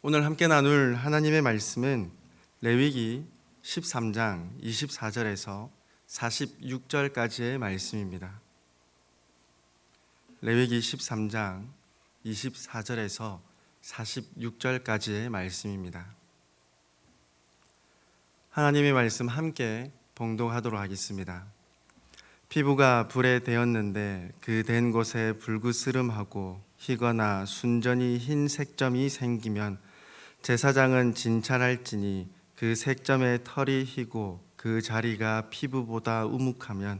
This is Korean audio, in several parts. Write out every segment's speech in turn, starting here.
오늘 함께 나눌 하나님의 말씀은 레위기 13장 24절에서 46절까지의 말씀입니다. 레위기 13장 24절에서 46절까지의 말씀입니다. 하나님의 말씀 함께 봉독하도록 하겠습니다. 피부가 불에 데었는데 그 댄 곳에 불그스름하고 희거나 순전히 흰 색점이 생기면 제사장은 진찰할지니 그 색점의 털이 희고 그 자리가 피부보다 우묵하면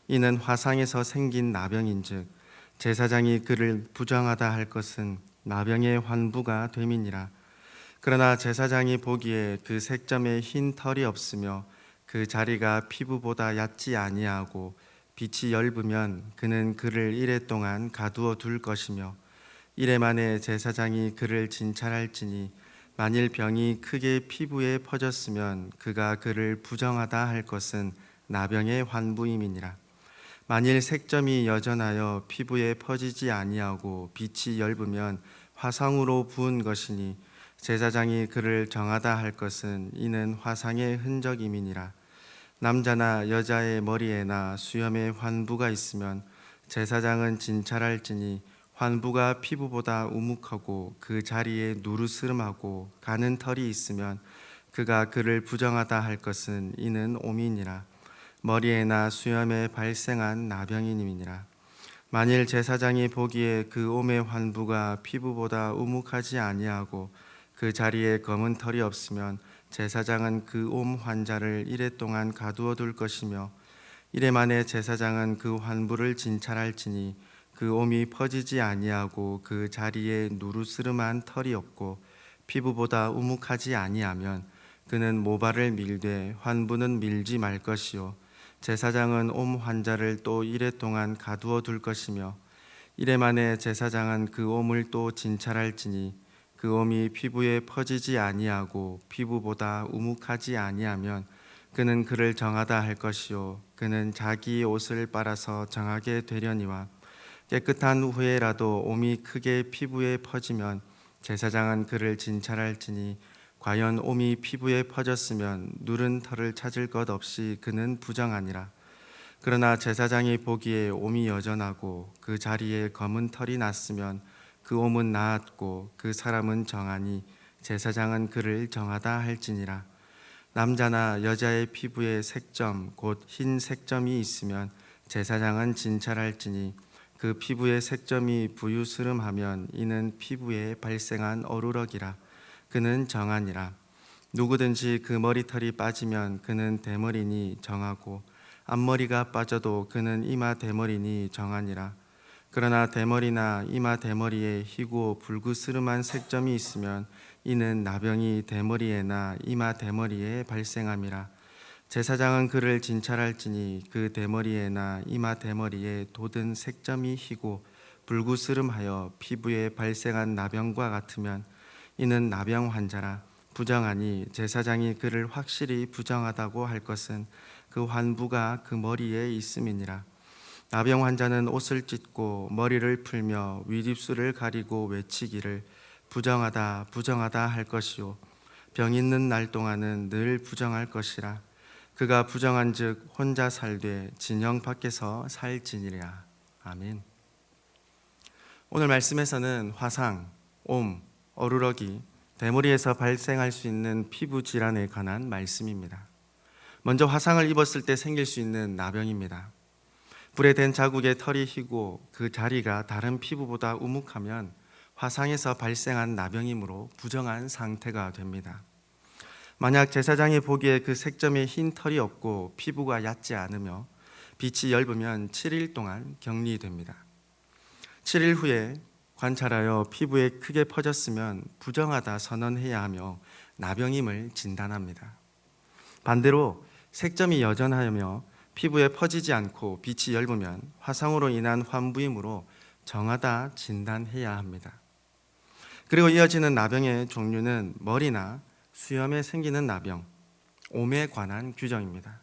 이는 화상에서 생긴 나병인즉 제사장이 그를 부정하다 할 것은 나병의 환부가 됨이니라. 그러나 제사장이 보기에 그 색점에 흰 털이 없으며 그 자리가 피부보다 얕지 아니하고 빛이 엷으면 그는 그를 이레 동안 가두어 둘 것이며 이레 만에 제사장이 그를 진찰할지니 만일 병이 크게 피부에 퍼졌으면 그가 그를 부정하다 할 것은 나병의 환부임이니라. 만일 색점이 여전하여 피부에 퍼지지 아니하고 빛이 엷으면 화상으로 부은 것이니 제사장이 그를 정하다 할 것은 이는 화상의 흔적임이니라. 남자나 여자의 머리에나 수염에 환부가 있으면 제사장은 진찰할지니 환부가 피부보다 우묵하고 그 자리에 누르스름하고 가는 털이 있으면 그가 그를 부정하다 할 것은 이는 오미니라. 머리에나 수염에 발생한 나병이니라. 만일 제사장이 보기에 그 옴의 환부가 피부보다 우묵하지 아니하고 그 자리에 검은 털이 없으면 제사장은 그 옴 환자를 이레 동안 가두어 둘 것이며 이레 만에 제사장은 그 환부를 진찰할지니 그 옴이 퍼지지 아니하고 그 자리에 누르스름한 털이 없고 피부보다 우묵하지 아니하면 그는 모발을 밀되 환부는 밀지 말 것이요 제사장은 옴 환자를 또 이레 동안 가두어 둘 것이며 이레 만에 제사장은 그 옴을 또 진찰할지니 그 옴이 피부에 퍼지지 아니하고 피부보다 우묵하지 아니하면 그는 그를 정하다 할 것이요 그는 자기 옷을 빨아서 정하게 되려니와 깨끗한 후에라도 옴이 크게 피부에 퍼지면 제사장은 그를 진찰할지니 과연 옴이 피부에 퍼졌으면 누른 털을 찾을 것 없이 그는 부정하니라. 그러나 제사장이 보기에 옴이 여전하고 그 자리에 검은 털이 났으면 그 옴은 나았고 그 사람은 정하니 제사장은 그를 정하다 할지니라. 남자나 여자의 피부에 색점 곧 흰 색점이 있으면 제사장은 진찰할지니 그 피부의 색점이 부유스름하면 이는 피부에 발생한 어루럭이라. 그는 정하니라. 누구든지 그 머리털이 빠지면 그는 대머리니 정하고 앞머리가 빠져도 그는 이마 대머리니 정하니라. 그러나 대머리나 이마 대머리에 희고 불그스름한 색점이 있으면 이는 나병이 대머리에나 이마 대머리에 발생함이라. 제사장은 그를 진찰할지니 그 대머리에나 이마 대머리에 돋은 색점이 희고 불구스름하여 피부에 발생한 나병과 같으면 이는 나병 환자라. 부정하니 제사장이 그를 확실히 부정하다고 할 것은 그 환부가 그 머리에 있음이니라. 나병 환자는 옷을 찢고 머리를 풀며 윗입술을 가리고 외치기를 부정하다 부정하다 할 것이요 병 있는 날 동안은 늘 부정할 것이라. 그가 부정한즉 혼자 살되 진영 밖에서 살지니라. 아멘. 오늘 말씀에서는 화상, 옴, 어루러기, 대머리에서 발생할 수 있는 피부 질환에 관한 말씀입니다. 먼저 화상을 입었을 때 생길 수 있는 나병입니다. 불에 댄 자국에 털이 희고 그 자리가 다른 피부보다 우묵하면 화상에서 발생한 나병이므로 부정한 상태가 됩니다. 만약 제사장이 보기에 그 색점에 흰 털이 없고 피부가 얕지 않으며 빛이 엷으면 7일 동안 격리됩니다. 7일 후에 관찰하여 피부에 크게 퍼졌으면 부정하다 선언해야 하며 나병임을 진단합니다. 반대로 색점이 여전하며 피부에 퍼지지 않고 빛이 엷으면 화상으로 인한 환부이므로 정하다 진단해야 합니다. 그리고 이어지는 나병의 종류는 머리나 수염에 생기는 나병, 옴에 관한 규정입니다.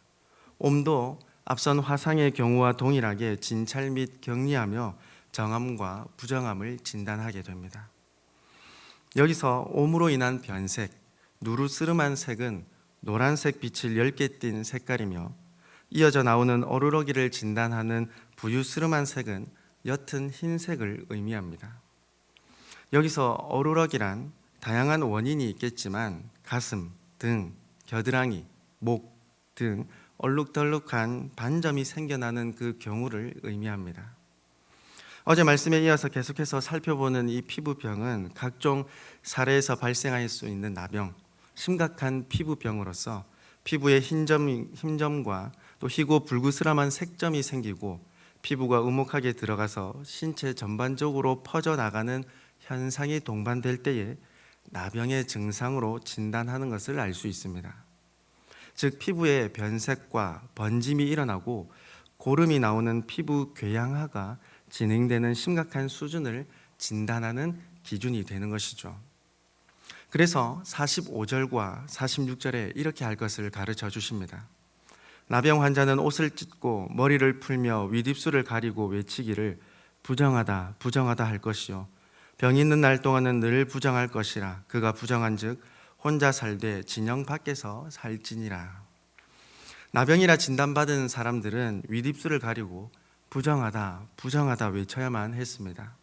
옴도 앞선 화상의 경우와 동일하게 진찰 및 격리하며 정함과 부정함을 진단하게 됩니다. 여기서 옴으로 인한 변색, 누르스름한 색은 노란색 빛을 엷게 띤 색깔이며, 이어져 나오는 어루러기를 진단하는 부유스름한 색은 옅은 흰색을 의미합니다. 여기서 어루러기란 다양한 원인이 있겠지만 가슴, 등, 겨드랑이, 목 등 얼룩덜룩한 반점이 생겨나는 그 경우를 의미합니다. 어제 말씀에 이어서 계속해서 살펴보는 이 피부병은 각종 사례에서 발생할 수 있는 나병, 심각한 피부병으로서 피부에 흰점과 또 희고 불그스름한 색점이 생기고 피부가 우묵하게 들어가서 신체 전반적으로 퍼져나가는 현상이 동반될 때에 나병의 증상으로 진단하는 것을 알 수 있습니다. 즉 피부에 변색과 번짐이 일어나고 고름이 나오는 피부 궤양화가 진행되는 심각한 수준을 진단하는 기준이 되는 것이죠. 그래서 45절과 46절에 이렇게 할 것을 가르쳐 주십니다. 나병 환자는 옷을 찢고 머리를 풀며 윗입술을 가리고 외치기를 부정하다 부정하다 할 것이요 병이 있는 날 동안은 늘 부정할 것이라. 그가 부정한즉 혼자 살되 진영 밖에서 살지니라. 나병이라 진단받은 사람들은 윗입술을 가리고 부정하다 부정하다 외쳐야만 했습니다.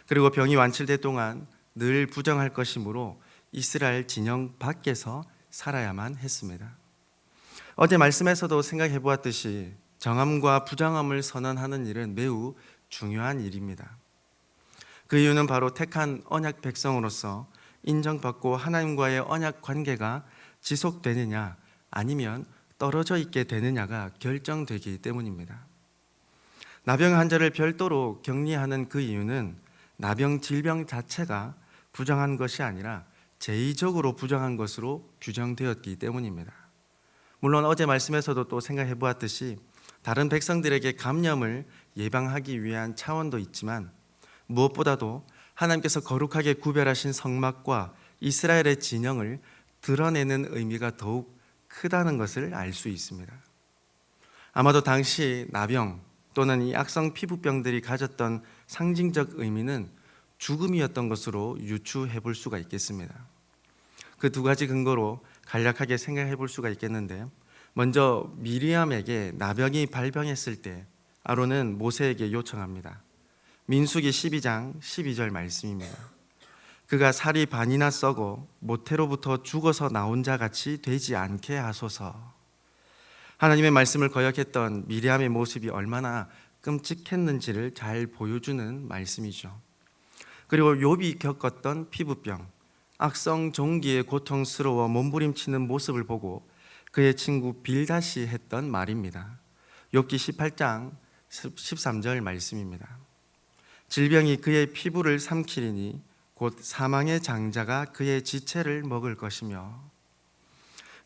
그리고 병이 완치될 동안 늘 부정할 것이므로 이스라엘 진영 밖에서 살아야만 했습니다. 어제 말씀에서도 생각해 보았듯이 정함과 부정함을 선언하는 일은 매우 중요한 일입니다. 그 이유는 바로 택한 언약 백성으로서 인정받고 하나님과의 언약 관계가 지속되느냐 아니면 떨어져 있게 되느냐가 결정되기 때문입니다. 나병 환자를 별도로 격리하는 그 이유는 나병 질병 자체가 부정한 것이 아니라 제의적으로 부정한 것으로 규정되었기 때문입니다. 물론 어제 말씀에서도 또 생각해 보았듯이 다른 백성들에게 감염을 예방하기 위한 차원도 있지만 무엇보다도 하나님께서 거룩하게 구별하신 성막과 이스라엘의 진영을 드러내는 의미가 더욱 크다는 것을 알 수 있습니다. 아마도 당시 나병 또는 이 악성 피부병들이 가졌던 상징적 의미는 죽음이었던 것으로 유추해 볼 수가 있겠습니다. 그 두 가지 근거로 간략하게 생각해 볼 수가 있겠는데, 먼저 미리암에게 나병이 발병했을 때 아론은 모세에게 요청합니다. 민수기 12장 12절 말씀입니다. 그가 살이 반이나 썩어 모태로부터 죽어서 나온 자 같이 되지 않게 하소서. 하나님의 말씀을 거역했던 미리암의 모습이 얼마나 끔찍했는지를 잘 보여주는 말씀이죠. 그리고 욥이 겪었던 피부병, 악성 종기에 고통스러워 몸부림치는 모습을 보고 그의 친구 빌닷이 했던 말입니다. 욥기 18장 13절 말씀입니다. 질병이 그의 피부를 삼키리니 곧 사망의 장자가 그의 지체를 먹을 것이며,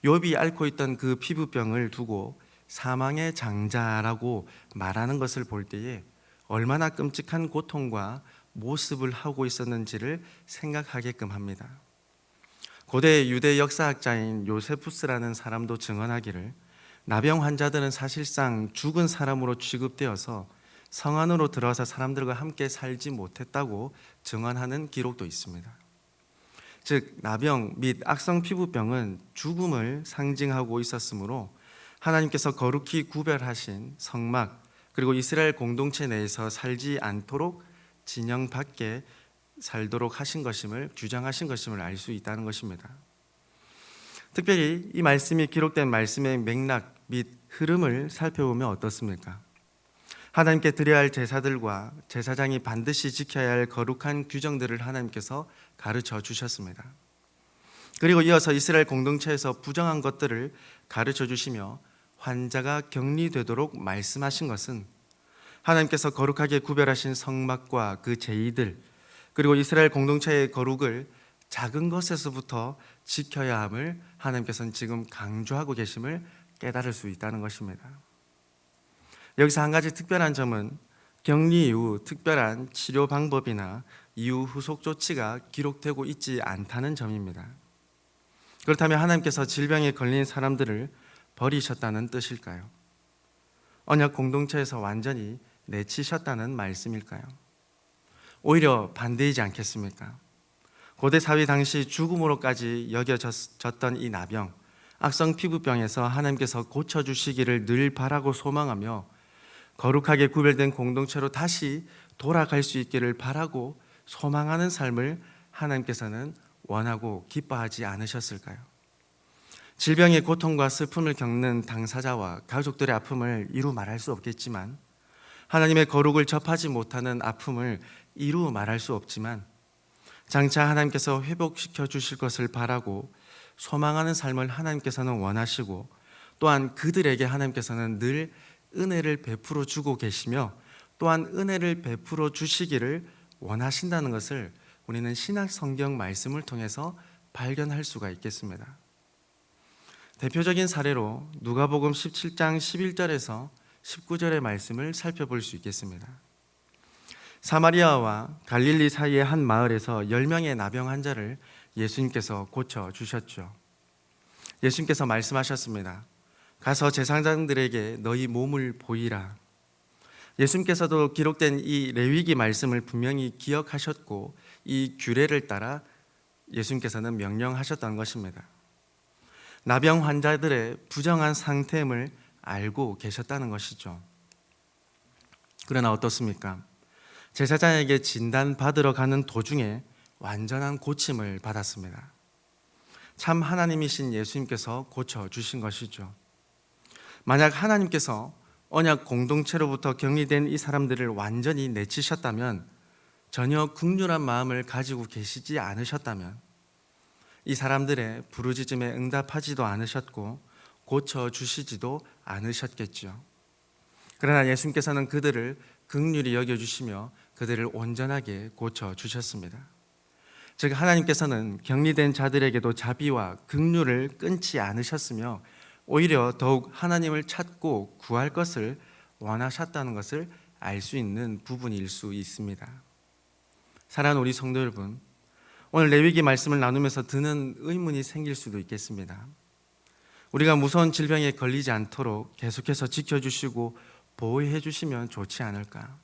욥이 앓고 있던 그 피부병을 두고 사망의 장자라고 말하는 것을 볼 때에 얼마나 끔찍한 고통과 모습을 하고 있었는지를 생각하게끔 합니다. 고대 유대 역사학자인 요세푸스라는 사람도 증언하기를 나병 환자들은 사실상 죽은 사람으로 취급되어서 성 안으로 들어와서 사람들과 함께 살지 못했다고 증언하는 기록도 있습니다. 즉 나병 및 악성 피부병은 죽음을 상징하고 있었으므로 하나님께서 거룩히 구별하신 성막 그리고 이스라엘 공동체 내에서 살지 않도록 진영 밖에 살도록 하신 것임을 규정하신 것임을 알 수 있다는 것입니다. 특별히 이 말씀이 기록된 말씀의 맥락 및 흐름을 살펴보면 어떻습니까? 하나님께 드려야 할 제사들과 제사장이 반드시 지켜야 할 거룩한 규정들을 하나님께서 가르쳐 주셨습니다. 그리고 이어서 이스라엘 공동체에서 부정한 것들을 가르쳐 주시며 환자가 격리되도록 말씀하신 것은 하나님께서 거룩하게 구별하신 성막과 그 제의들, 그리고 이스라엘 공동체의 거룩을 작은 것에서부터 지켜야 함을 하나님께서는 지금 강조하고 계심을 깨달을 수 있다는 것입니다. 여기서 한 가지 특별한 점은 격리 이후 특별한 치료 방법이나 이후 후속 조치가 기록되고 있지 않다는 점입니다. 그렇다면 하나님께서 질병에 걸린 사람들을 버리셨다는 뜻일까요? 언약 공동체에서 완전히 내치셨다는 말씀일까요? 오히려 반대이지 않겠습니까? 고대 사회 당시 죽음으로까지 여겨졌던 이 나병, 악성 피부병에서 하나님께서 고쳐주시기를 늘 바라고 소망하며 거룩하게 구별된 공동체로 다시 돌아갈 수 있기를 바라고 소망하는 삶을 하나님께서는 원하고 기뻐하지 않으셨을까요? 질병의 고통과 슬픔을 겪는 당사자와 가족들의 아픔을 이루 말할 수 없겠지만, 하나님의 거룩을 접하지 못하는 아픔을 이루 말할 수 없지만, 장차 하나님께서 회복시켜 주실 것을 바라고 소망하는 삶을 하나님께서는 원하시고, 또한 그들에게 하나님께서는 늘 은혜를 베풀어 주고 계시며 또한 은혜를 베풀어 주시기를 원하신다는 것을 우리는 신약 성경 말씀을 통해서 발견할 수가 있겠습니다. 대표적인 사례로 누가복음 17장 11절에서 19절의 말씀을 살펴볼 수 있겠습니다. 사마리아와 갈릴리 사이의 한 마을에서 10명의 나병 환자를 예수님께서 고쳐주셨죠. 예수님께서 말씀하셨습니다. 가서 제사장들에게 너희 몸을 보이라. 예수님께서도 기록된 이 레위기 말씀을 분명히 기억하셨고 이 규례를 따라 예수님께서는 명령하셨던 것입니다. 나병 환자들의 부정한 상태임을 알고 계셨다는 것이죠. 그러나 어떻습니까? 제사장에게 진단받으러 가는 도중에 완전한 고침을 받았습니다. 참 하나님이신 예수님께서 고쳐주신 것이죠. 만약 하나님께서 언약 공동체로부터 격리된 이 사람들을 완전히 내치셨다면, 전혀 긍휼한 마음을 가지고 계시지 않으셨다면 이 사람들의 부르짖음에 응답하지도 않으셨고 고쳐주시지도 않으셨겠죠. 그러나 예수님께서는 그들을 긍휼히 여겨주시며 그들을 온전하게 고쳐주셨습니다. 즉 하나님께서는 격리된 자들에게도 자비와 긍휼을 끊지 않으셨으며 오히려 더욱 하나님을 찾고 구할 것을 원하셨다는 것을 알 수 있는 부분일 수 있습니다. 사랑하는 우리 성도 여러분, 오늘 레위기 말씀을 나누면서 드는 의문이 생길 수도 있겠습니다. 우리가 무서운 질병에 걸리지 않도록 계속해서 지켜주시고 보호해 주시면 좋지 않을까?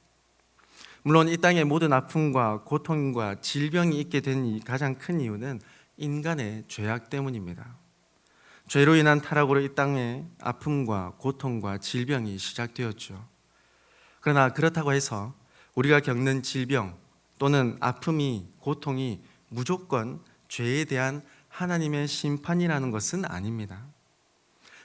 물론 이 땅의 모든 아픔과 고통과 질병이 있게 된 가장 큰 이유는 인간의 죄악 때문입니다. 죄로 인한 타락으로 이 땅에 아픔과 고통과 질병이 시작되었죠. 그러나 그렇다고 해서 우리가 겪는 질병 또는 아픔이, 고통이 무조건 죄에 대한 하나님의 심판이라는 것은 아닙니다.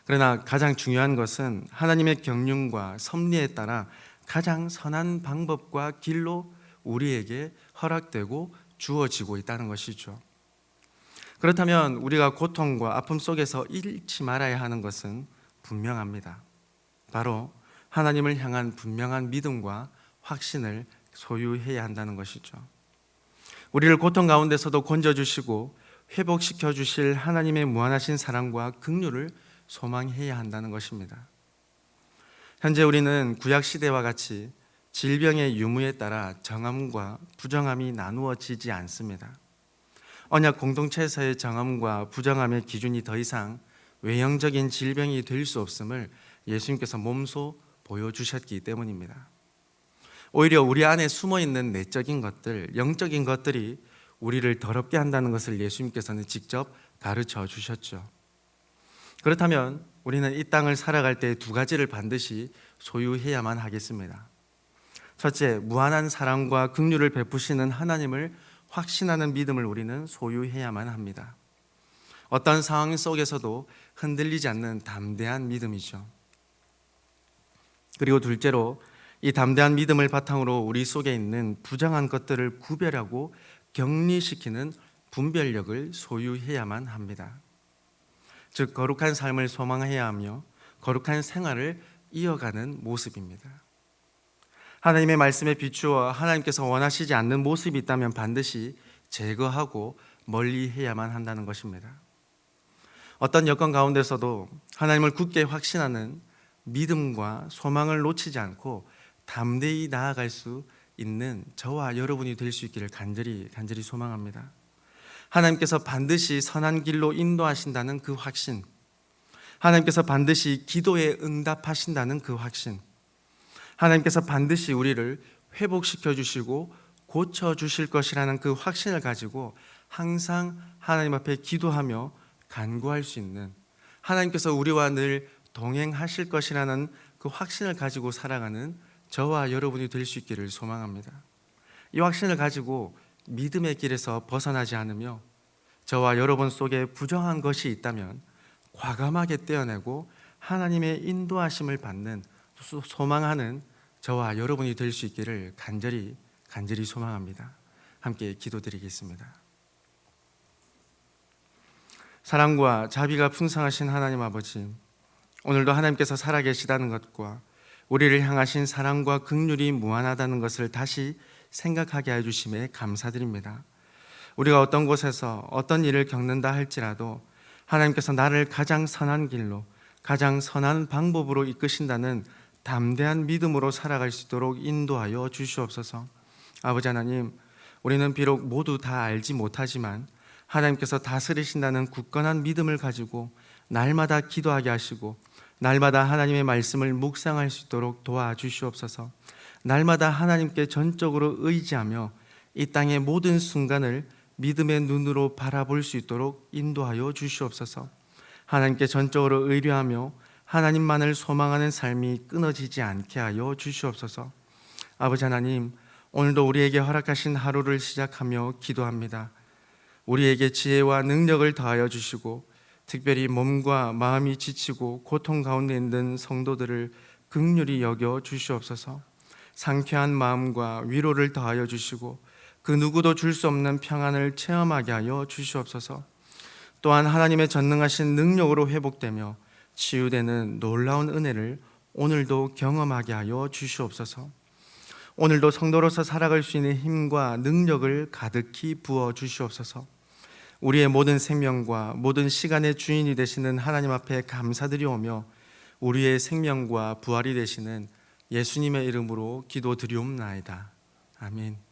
그러나 가장 중요한 것은 하나님의 경륜과 섭리에 따라 가장 선한 방법과 길로 우리에게 허락되고 주어지고 있다는 것이죠. 그렇다면 우리가 고통과 아픔 속에서 잃지 말아야 하는 것은 분명합니다. 바로 하나님을 향한 분명한 믿음과 확신을 소유해야 한다는 것이죠. 우리를 고통 가운데서도 건져주시고 회복시켜 주실 하나님의 무한하신 사랑과 긍휼을 소망해야 한다는 것입니다. 현재 우리는 구약 시대와 같이 질병의 유무에 따라 정함과 부정함이 나누어지지 않습니다. 언약 공동체에서의 정함과 부정함의 기준이 더 이상 외형적인 질병이 될 수 없음을 예수님께서 몸소 보여주셨기 때문입니다. 오히려 우리 안에 숨어있는 내적인 것들, 영적인 것들이 우리를 더럽게 한다는 것을 예수님께서는 직접 가르쳐 주셨죠. 그렇다면 우리는 이 땅을 살아갈 때 두 가지를 반드시 소유해야만 하겠습니다. 첫째, 무한한 사랑과 긍휼을 베푸시는 하나님을 확신하는 믿음을 우리는 소유해야만 합니다. 어떤 상황 속에서도 흔들리지 않는 담대한 믿음이죠. 그리고 둘째로 이 담대한 믿음을 바탕으로 우리 속에 있는 부정한 것들을 구별하고 격리시키는 분별력을 소유해야만 합니다. 즉 거룩한 삶을 소망해야 하며 거룩한 생활을 이어가는 모습입니다. 하나님의 말씀에 비추어 하나님께서 원하시지 않는 모습이 있다면 반드시 제거하고 멀리해야만 한다는 것입니다. 어떤 여건 가운데서도 하나님을 굳게 확신하는 믿음과 소망을 놓치지 않고 담대히 나아갈 수 있는 저와 여러분이 될 수 있기를 간절히 소망합니다. 하나님께서 반드시 선한 길로 인도하신다는 그 확신, 하나님께서 반드시 기도에 응답하신다는 그 확신, 하나님께서 반드시 우리를 회복시켜 주시고 고쳐 주실 것이라는 그 확신을 가지고 항상 하나님 앞에 기도하며 간구할 수 있는, 하나님께서 우리와 늘 동행하실 것이라는 그 확신을 가지고 살아가는 저와 여러분이 될 수 있기를 소망합니다. 이 확신을 가지고 믿음의 길에서 벗어나지 않으며 저와 여러분 속에 부정한 것이 있다면 과감하게 떼어내고 하나님의 인도하심을 받는, 소망하는 저와 여러분이 될 수 있기를 간절히 소망합니다. 함께 기도드리겠습니다. 사랑과 자비가 풍성하신 하나님 아버지, 오늘도 하나님께서 살아계시다는 것과 우리를 향하신 사랑과 긍휼이 무한하다는 것을 다시 생각하게 해주심에 감사드립니다. 우리가 어떤 곳에서 어떤 일을 겪는다 할지라도 하나님께서 나를 가장 선한 길로, 가장 선한 방법으로 이끄신다는 담대한 믿음으로 살아갈 수 있도록 인도하여 주시옵소서. 아버지 하나님, 우리는 비록 모두 다 알지 못하지만 하나님께서 다스리신다는 굳건한 믿음을 가지고 날마다 기도하게 하시고 날마다 하나님의 말씀을 묵상할 수 있도록 도와주시옵소서. 날마다 하나님께 전적으로 의지하며 이 땅의 모든 순간을 믿음의 눈으로 바라볼 수 있도록 인도하여 주시옵소서. 하나님께 전적으로 의뢰하며 하나님만을 소망하는 삶이 끊어지지 않게 하여 주시옵소서. 아버지 하나님, 오늘도 우리에게 허락하신 하루를 시작하며 기도합니다. 우리에게 지혜와 능력을 더하여 주시고 특별히 몸과 마음이 지치고 고통 가운데 있는 성도들을 긍휼히 여겨 주시옵소서. 상쾌한 마음과 위로를 더하여 주시고 그 누구도 줄 수 없는 평안을 체험하게 하여 주시옵소서. 또한 하나님의 전능하신 능력으로 회복되며 치유되는 놀라운 은혜를 오늘도 경험하게 하여 주시옵소서. 오늘도 성도로서 살아갈 수 있는 힘과 능력을 가득히 부어 주시옵소서. 우리의 모든 생명과 모든 시간의 주인이 되시는 하나님 앞에 감사드리오며 우리의 생명과 부활이 되시는 예수님의 이름으로 기도드리옵나이다. 아멘.